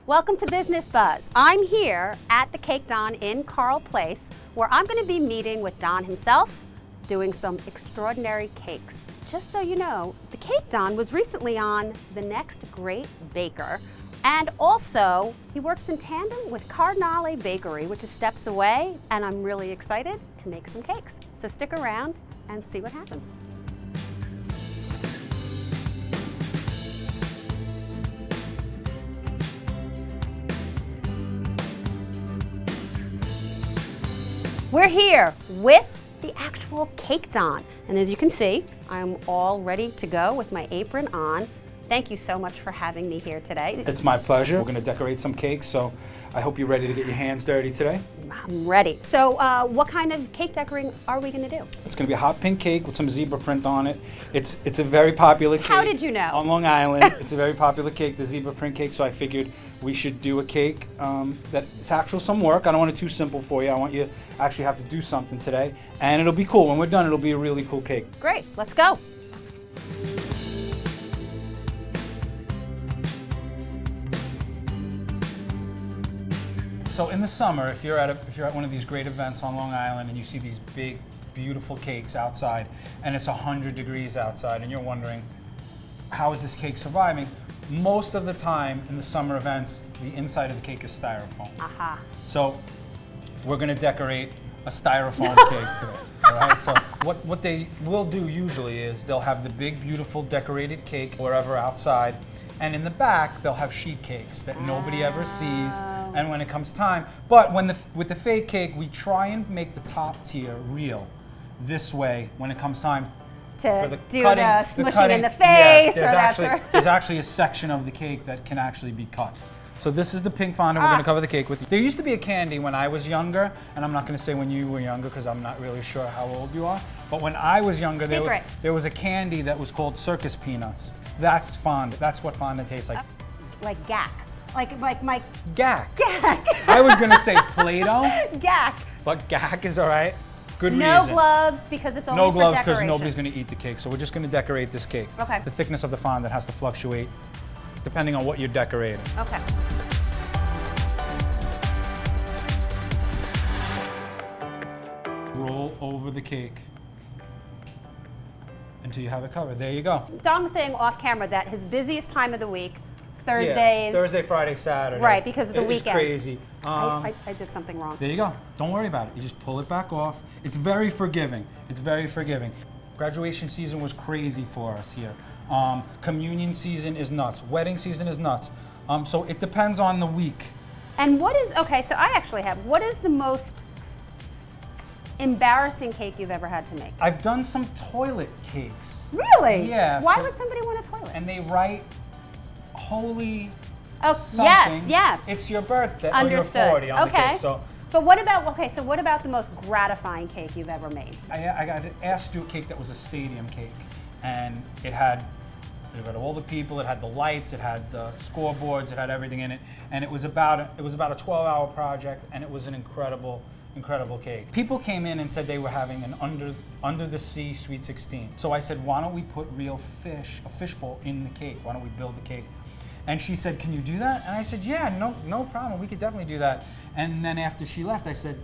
Welcome to Business Buzz. I'm here at the Cake Don in Carle Place, where I'm going to be meeting with Don himself, doing some extraordinary cakes. Just so you know, the Cake Don was recently on The Next Great Baker, and also he works in tandem with Carle Bakery, which is steps away, and I'm really excited to make some cakes. So stick around and see what happens. We're here with the actual Cake Don. And as you can see, I'm all ready to go with my apron on. Thank you so much for having me here today. It's my pleasure. We're going to decorate some cakes, so I hope you're ready to get your hands dirty today. I'm ready. So what kind of cake decorating are we going to do? It's going to be a hot pink cake with some zebra print on it. It's a very popular cake. How did you know? On Long Island. It's a very popular cake, the zebra print cake, so I figured we should do a cake that's actual some work. I don't want it too simple for you. I want you to actually have to do something today, and it'll be cool. When we're done, it'll be a really cool cake. Great, let's go. So in the summer, if you're at one of these great events on Long Island and you see these big, beautiful cakes outside, and it's 100 degrees outside, and you're wondering, how is this cake surviving? Most of the time in the summer events, the inside of the cake is styrofoam. Aha. So we're going to decorate a styrofoam cake today. All right. So what they will do usually is they'll have the big, beautiful decorated cake wherever outside. And in the back, they'll have sheet cakes that nobody ever sees. And when it comes time, but with the fake cake, we try and make the top tier real. This way, when it comes time for the do cutting, the smushing cutting, in the face. yes, there's actually a section of the cake that can actually be cut. So this is the pink fondant we're going to cover the cake with. There used to be a candy when I was younger, and I'm not going to say when you were younger because I'm not really sure how old you are. But when I was younger, there was a candy that was called circus peanuts. That's fondant. That's what fondant tastes like. Like gack. Like my... Gack. Gack. I was going to say Play-Doh. Gack. But gack is all right. Good reason. No gloves because it's only no for gloves because decoration. nobody's going to eat the cake. So we're just going to decorate this cake. Okay. The thickness of the fondant has to fluctuate depending on what you're decorating. Okay. Roll over the cake until you have it covered. There you go. Don was saying off camera that his busiest time of the week, Thursdays. Yeah, Thursday, Friday, Saturday. Right, because of the It's weekend. crazy. I did something wrong. There you go. Don't worry about it. You just pull it back off. It's very forgiving. It's very forgiving. Graduation season was crazy for us here. Communion season is nuts. Wedding season is nuts. So it depends on the week. And what is, okay, so I actually have, what is the most embarrassing cake you've ever had to make? I've done some toilet cakes. Really? Yeah. Why would somebody want a toilet? And they write holy something. Yes. It's your birthday. Understood. Or your 40 on the Okay. cake. So But what about the most gratifying cake you've ever made? I got asked to do a cake that was a stadium cake, and it had all the people, it had the lights, it had the scoreboards, it had everything in it, and it was about a 12-hour project, and it was an incredible cake. People came in and said they were having an under the sea Sweet 16. So I said, why don't we put real fish, a fishbowl in the cake? Why don't we build the cake? And she said, can you do that? And I said, yeah, no problem. We could definitely do that. And then after she left, I said,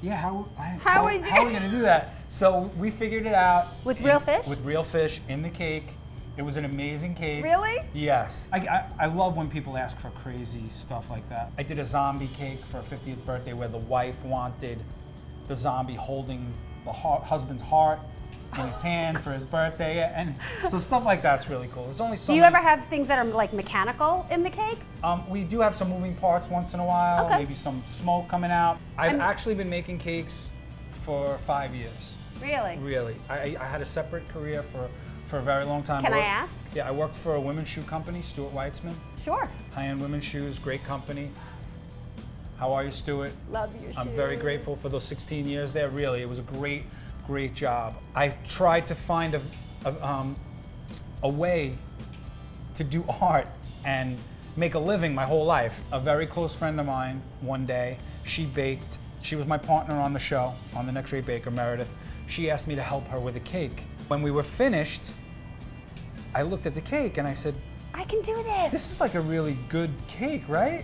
yeah, how are we going to do that? So we figured it out. With real fish? With real fish in the cake. It was an amazing cake. Really? Yes. I love when people ask for crazy stuff like that. I did a zombie cake for a 50th birthday where the wife wanted the zombie holding the husband's heart in its hand for his birthday, and so stuff like that's really cool. There's only so Do you many. ever have things that are like mechanical in the cake? We do have some moving parts once in a while, Okay. maybe some smoke coming out. I've actually been making cakes for 5 years. Really? Really. I had a separate career for a very long time. Can I ask? Yeah, I worked for a women's shoe company, Stuart Weitzman. Sure. High-end women's shoes, great company. How are you, Stuart? Love your shoes. I'm very grateful for those 16 years there. Really, it was a great job. I've tried to find a way to do art and make a living my whole life. A very close friend of mine, one day, she baked. She was my partner on the show, on The Next Great Baker, Meredith. She asked me to help her with a cake. When we were finished, I looked at the cake and I said, I can do this. This is like a really good cake, right?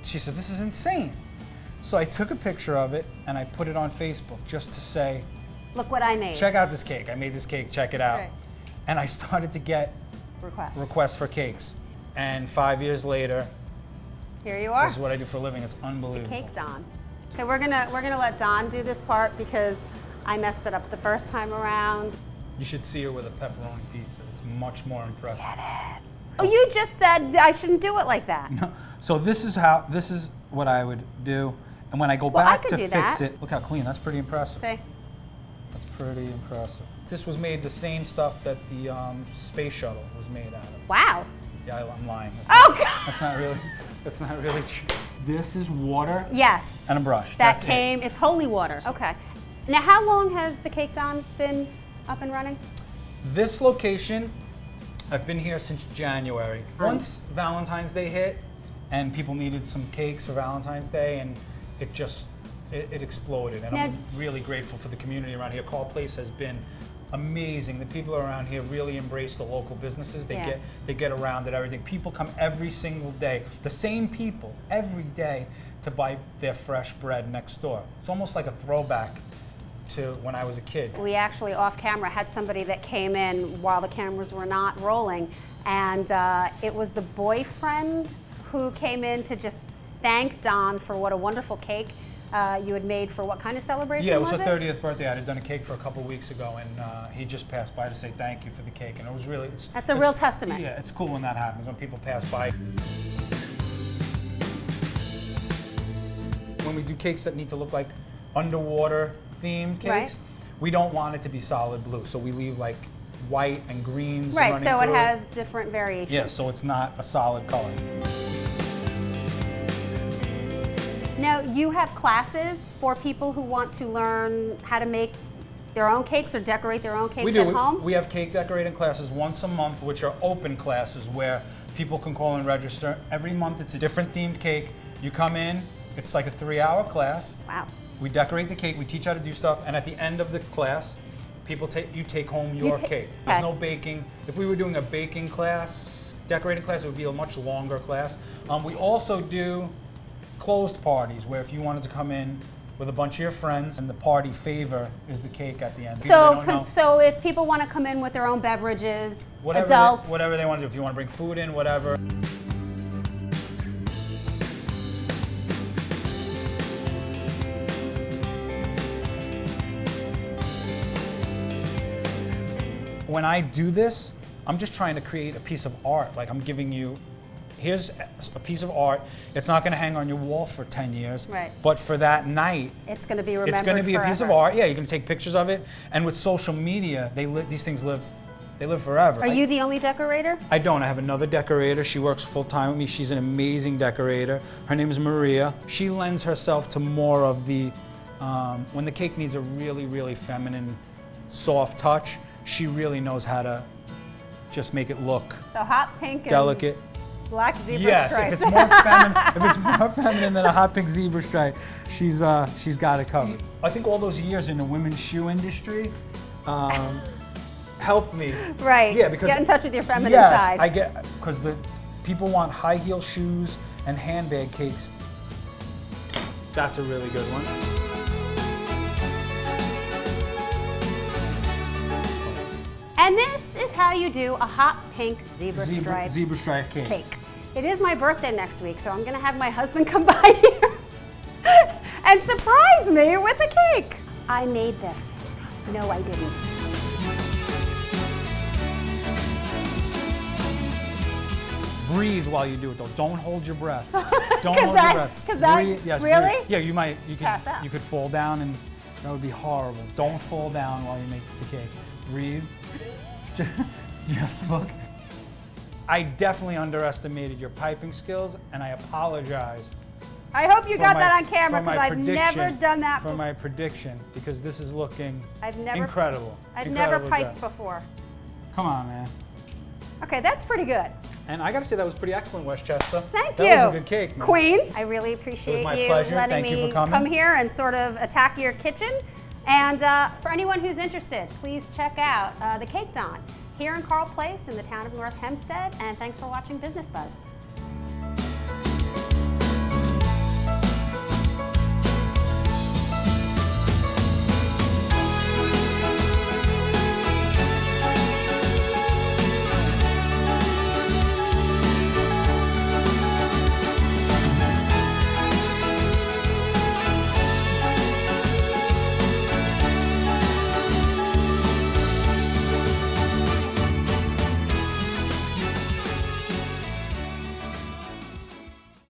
She said, this is insane. So I took a picture of it and I put it on Facebook just to say, look what I made. check out this cake. I made this cake, check it out. Right. And I started to get requests for cakes. And 5 years later, here you are. this is what I do for a living. It's unbelievable. Cake Don. Okay, we're gonna let Don do this part because I messed it up the first time around. You should see her with a pepperoni pizza. It's much more impressive. Get it. Oh, you just said I shouldn't do it like that. No. So this is what I would do. And when I go Well, I back could to do fix that. it, look how clean. That's pretty impressive. Okay. That's pretty impressive. This was made the same stuff that the space shuttle was made out of. Wow. Yeah, I'm lying. Oh, God. That's not really true. This is water Yes. and a brush. That That's came, it's holy water. Okay. Now, how long has the Cake Don been up and running? This location, I've been here since January. Once Valentine's Day hit and people needed some cakes for Valentine's Day, and it exploded. And I'm really grateful for the community around here. Carle Place has been amazing. The people around here really embrace the local businesses. They get around it, everything. People come every single day, the same people every day, to buy their fresh bread next door. It's almost like a throwback to when I was a kid. We actually, off camera, had somebody that came in while the cameras were not rolling, and it was the boyfriend who came in to just thank Don for what a wonderful cake you had made for what kind of celebration? Yeah, it was her 30th birthday. I had done a cake for a couple weeks ago, and he just passed by to say thank you for the cake, and it was really. That's a real testament. Yeah, it's cool when that happens, when people pass by. When we do cakes that need to look like underwater themed cakes, we don't want it to be solid blue, so we leave like white and greens running through it. Right, so it has different variations. Yeah, so it's not a solid color. Now, you have classes for people who want to learn how to make their own cakes or decorate their own cakes at home? We have cake decorating classes once a month, which are open classes where people can call and register. Every month it's a different themed cake. You come in, it's like a 3-hour class. Wow. We decorate the cake, we teach how to do stuff, and at the end of the class, you take home your cake. There's no baking. If we were doing a baking class, decorating class, it would be a much longer class. We also do closed parties where if you wanted to come in with a bunch of your friends and the party favor is the cake at the end. So if people want to come in with their own beverages, adults. Whatever they want to do, if you want to bring food in, whatever. When I do this, I'm just trying to create a piece of art. Like I'm giving you, here's a piece of art. It's not going to hang on your wall for 10 years. Right. But for that night, it's going to be remembered. It's going to be forever. a piece of art. Yeah, you can take pictures of it. And with social media, these things live. They live forever. Are you the only decorator? I don't. I have another decorator. She works full time with me. She's an amazing decorator. Her name is Maria. She lends herself to more of the when the cake needs a really, really feminine, soft touch. She really knows how to just make it look so hot pink, delicate, black zebra yes, stripe. if it's more feminine than a hot pink zebra stripe, she's got it covered. I think all those years in the women's shoe industry helped me. Right. Yeah, because get in touch with your feminine Yes, side. I get because the people want high heel shoes and handbag cakes. That's a really good one. And this is how you do a hot pink zebra stripe cake. It is my birthday next week, so I'm going to have my husband come by here and surprise me with a cake. I made this. No, I didn't. Breathe while you do it, though. Don't hold your breath. Don't hold your breath. Breathe. Yes, really? Breathe. Yeah, you could fall down, and that would be horrible. Don't fall down while you make the cake. Breathe. Just look. I definitely underestimated your piping skills, and I apologize. I hope you got that on camera because I've never done that before. For my prediction, because this is looking incredible. I've never piped before. Come on, man. Okay, that's pretty good. And I got to say that was pretty excellent, Westchester. Thank you. That was a good cake, man. Queens, I really appreciate you letting me come here and sort of attack your kitchen. And for anyone who's interested, please check out the Cake Don here in Carle Place in the town of North Hempstead. And thanks for watching Business Buzz.